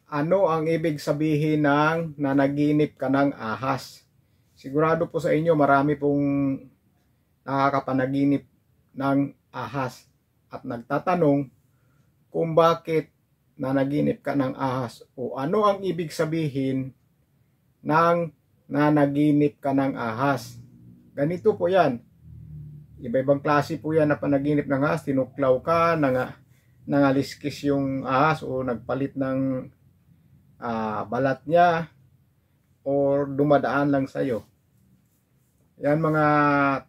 Ano ang ibig sabihin ng nanaginip ka ng ahas? Sigurado po sa inyo marami pong nakakapanaginip ng ahas at nagtatanong kung bakit nanaginip ka ng ahas o ano ang ibig sabihin ng nanaginip ka ng ahas. Ganito po yan. Iba-ibang klase po yan na panaginip ng ahas. Tinuklaw ka, nangaliskis yung ahas o nagpalit ng balat niya or dumadaan lang sa'yo. Yan mga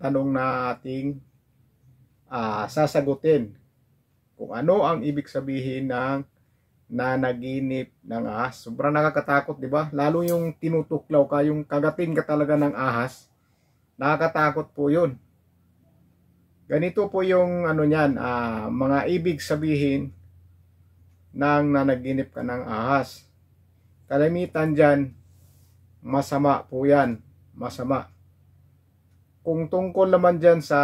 tanong na ating sasagutin. Kung ano ang ibig sabihin ng nanaginip ng ahas. Sobrang nakakatakot, di ba? Lalo yung tinutuklaw ka, yung kagatin ka talaga ng ahas. Nakakatakot po yun. Ganito po yung ano niyan, mga ibig sabihin ng nanaginip ka ng ahas. Kalimitan dyan, masama po yan. Masama. Kung tungkol naman dyan sa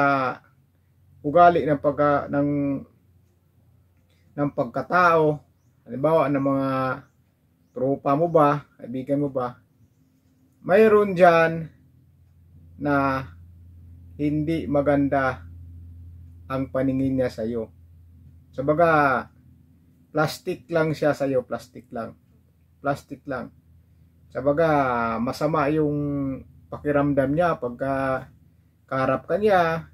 ugali ng pagkatao, halimbawa ng mga tropa mo ba, kaibigan mo ba, mayroon dyan na hindi maganda ang paningin niya sa'yo. Sabaga, plastic lang siya sa'yo, plastic lang. Sabaga, masama yung pakiramdam niya pagka kaharap ka niya,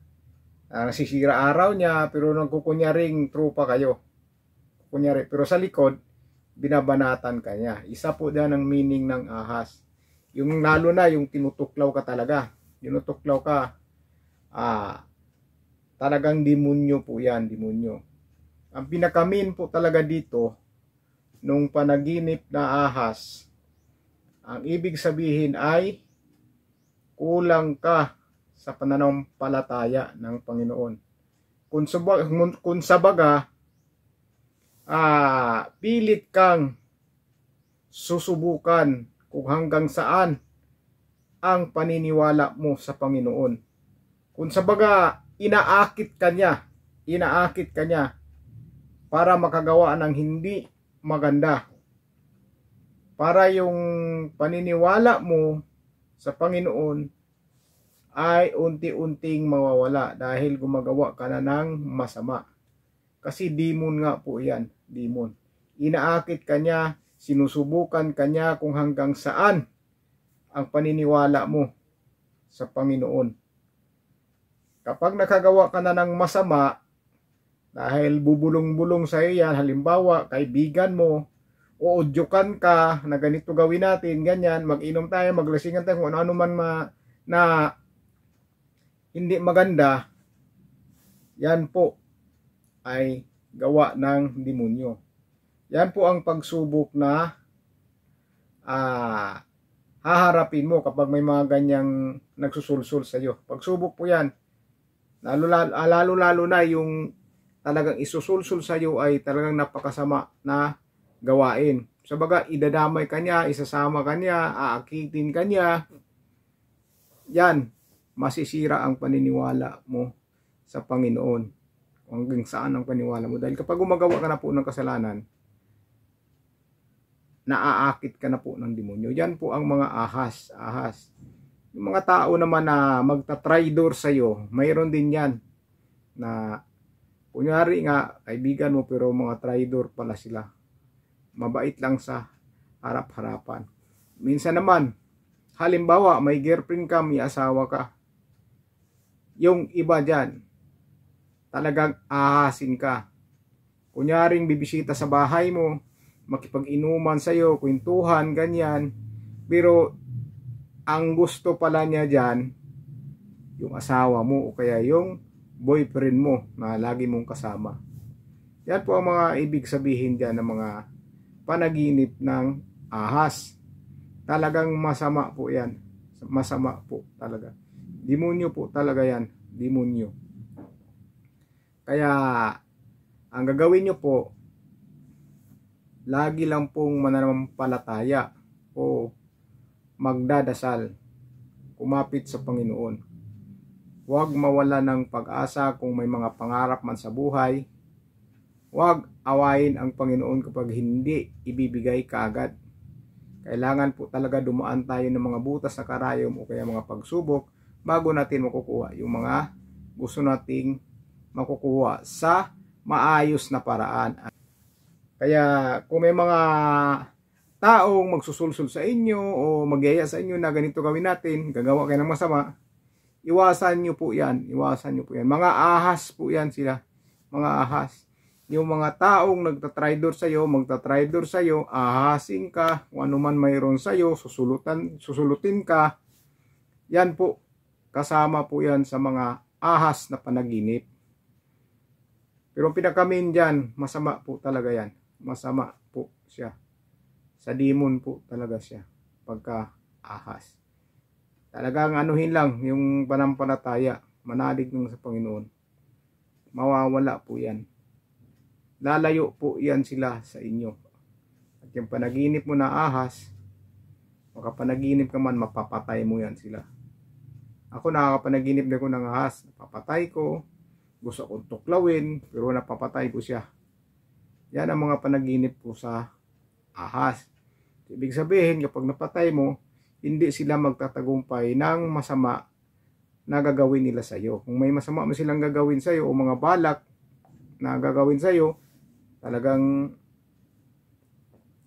nasisira araw niya, pero nagkukunyaring tropa kayo. Kunyari, pero sa likod, binabanatan ka niya. Isa po dyan ang meaning ng ahas. Yung lalo na, yung tinutuklaw ka talaga. Tinutuklaw ka, talagang demonyo po yan, demonyo. Ang pinakamin po talaga dito, nung panaginip na ahas, ang ibig sabihin ay kulang ka sa pananampalataya ng Panginoon. Kung sabaga, pilit kang susubukan kung hanggang saan ang paniniwala mo sa Panginoon. Kung sabaga, inaakit ka niya para makagawa ng hindi maganda. Para yung paniniwala mo sa Panginoon ay unti-unting mawawala dahil gumagawa ka na ng masama. Kasi demon nga po yan, demon. Inaakit ka niya, sinusubukan ka niya kung hanggang saan ang paniniwala mo sa Panginoon. Kapag nakagawa ka na ng masama, dahil bubulong-bulong sa iyo yan, halimbawa, kaibigan mo, uudyukan ka na ganito gawin natin, ganyan, mag-inom tayo, maglasingan tayo, kung ano man na hindi maganda, yan po ay gawa ng demonyo. Yan po ang pagsubok na haharapin mo kapag may mga ganyang nagsusulsul sa iyo. Pagsubok po yan. Lalo na yung talagang isusulsul sa iyo ay talagang napakasama na gawain. Sabaga, idadamay ka niya, isasama ka niya, aakitin ka niya. Yan, masisira ang paniniwala mo sa Panginoon. Hanggang saan ang paniniwala mo. Dahil kapag gumagawa ka na po ng kasalanan, naaakit ka na po ng demonyo. Yan po ang mga ahas. Yung mga tao naman na magta-traidor sa iyo, mayroon din yan. Na, kunyari nga, kaibigan mo pero mga traidor pala sila. Mabait lang sa harap-harapan. Minsan naman, halimbawa, may girlfriend ka, may asawa ka. Yung iba dyan, talagang ahasin ka. Kunyaring bibisita sa bahay mo, makipag-inuman sa'yo, kwentuhan, ganyan. Pero, ang gusto pala niya dyan, yung asawa mo o kaya yung boyfriend mo na lagi mong kasama. Yan po ang mga ibig sabihin dyan ng mga panaginip ng ahas. Talagang masama po yan. Masama po talaga. Demonyo po talaga yan. Demonyo. Kaya, ang gagawin nyo po, lagi lang pong mananampalataya o magdadasal, kumapit sa Panginoon. Huwag mawala ng pag-asa kung may mga pangarap man sa buhay. Huwag awayin ang Panginoon kapag hindi ibibigay kaagad. Kailangan po talaga dumaan tayo ng mga butas na karayom o kaya mga pagsubok bago natin makukuha yung mga gusto nating makukuha sa maayos na paraan. Kaya kung may mga taong magsusulsul sa inyo o magyaya sa inyo na ganito gawin natin, gagawa kayo ng masama, iwasan nyo po yan. Iwasan nyo po yan. Mga ahas po yan sila. Mga ahas. Yung mga taong nagtatraidor sa'yo, magtatraidor sa'yo, ahasin ka, kung ano man mayroon sa'yo, susulutin ka. Yan po, kasama po yan sa mga ahas na panaginip. Pero ang pinakamin dyan, masama po talaga yan. Masama po siya. Sa demon po talaga siya, pagka ahas. Talagang anuhin lang, yung panampalataya, manalig ng sa Panginoon. Mawawala po yan. Lalayo po yan sila sa inyo. At yung panaginip mo na ahas, makapanaginip ka man, mapapatay mo yan sila. Ako nakakapanaginip na ko ng ahas, napapatay ko, gusto kong tuklawin, pero napapatay ko siya. Yan ang mga panaginip ko sa ahas. Ibig sabihin, kapag napatay mo, hindi sila magtatagumpay ng masama na gagawin nila sa iyo. Kung may masama mo silang gagawin sa iyo o mga balak na gagawin sa iyo, talagang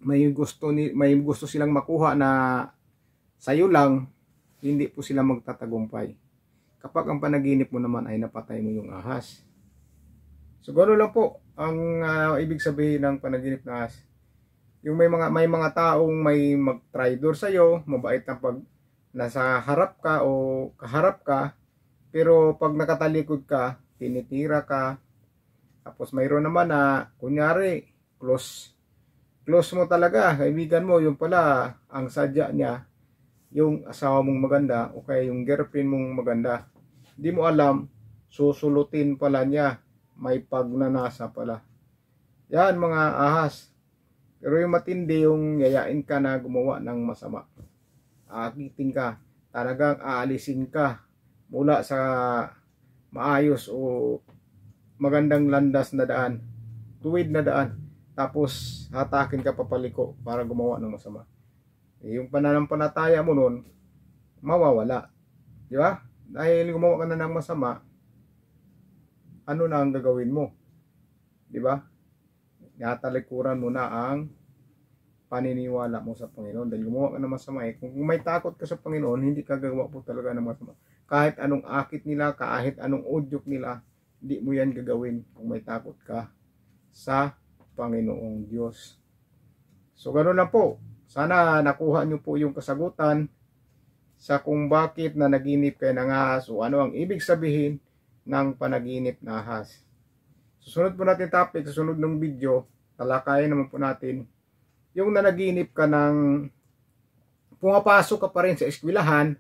may gusto silang makuha na sa iyo lang, hindi po sila magtatagumpay. Kapag ang panaginip mo naman ay napatay mo yung ahas. So gano'n lang po ang ibig sabihin ng panaginip na ahas. Yung may mga taong may mag-traidor sa iyo, mabait na pag nasa harap ka o kaharap ka, pero pag nakatalikod ka, tinitira ka. Tapos mayroon naman na kunyari close mo talaga, kaibigan mo, yung pala ang sadya niya yung asawa mong maganda o kaya yung girlfriend mong maganda. Hindi mo alam, susulutin pala niya, may pagnanasa pala. Yan mga ahas. Pero yung matindi, yung yayain ka na gumawa ng masama. Aakitin ka, talagang aalisin ka mula sa maayos o magandang landas na daan, tuwid na daan, tapos hatakin ka papaliko para gumawa ng masama. Yung pananampalataya mo nun, mawawala. Di ba? Dahil gumawa ka na ng masama, ano na ang gagawin mo? Di ba? Natalikuran mo na ang paniniwala mo sa Panginoon. Dahil gumawa ka ng masama, kung may takot ka sa Panginoon, hindi ka gagawa po talaga ng masama. Kahit anong akit nila, kahit anong udyok nila, hindi mo yan gagawin kung may takot ka sa Panginoong Diyos. So gano'n lang po. Sana nakuha nyo po yung kasagutan sa kung bakit na naginip kayo ng ahas o ano ang ibig sabihin ng panaginip na ahas. Susunod po natin topic, susunod ng video, talakayan naman po natin yung nanaginip ka ng pumapasok ka pa rin sa eskwelahan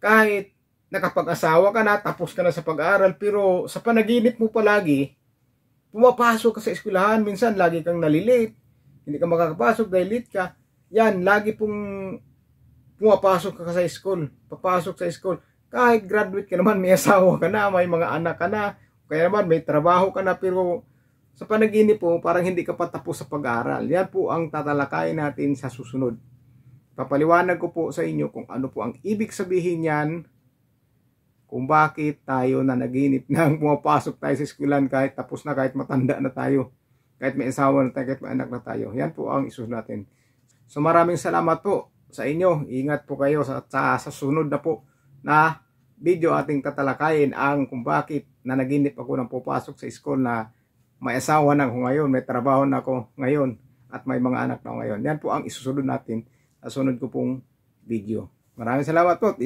kahit nakapag-asawa ka na, tapos ka na sa pag-aaral, pero sa panaginip mo palagi, pumapasok ka sa eskwelahan, minsan lagi kang nalilate, hindi ka makakapasok dahil late ka. Yan, lagi pong pumapasok ka sa school, papasok sa school. Kahit graduate ka naman, may asawa ka na, may mga anak ka na, kaya naman may trabaho ka na, pero sa panaginip mo, parang hindi ka pa tapos sa pag-aaral. Yan po ang tatalakayin natin sa susunod. Papaliwanag ko po sa inyo kung ano po ang ibig sabihin yan, kung bakit tayo na naginip nang pumapasok tayo sa eskwelahan kahit tapos na, kahit matanda na tayo, kahit may asawa na tayo, kahit may anak na tayo. Yan po ang isus natin. So maraming salamat po sa inyo. Ingat po kayo sa susunod na po na video ating tatalakayin ang kung bakit na naginip ako nang pupasok sa school na may asawa na ako ngayon, may trabaho na ako ngayon, at may mga anak na ako ngayon. Yan po ang isusunod natin sa sunod ko pong video. Maraming salamat po.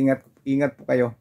Ingat po kayo.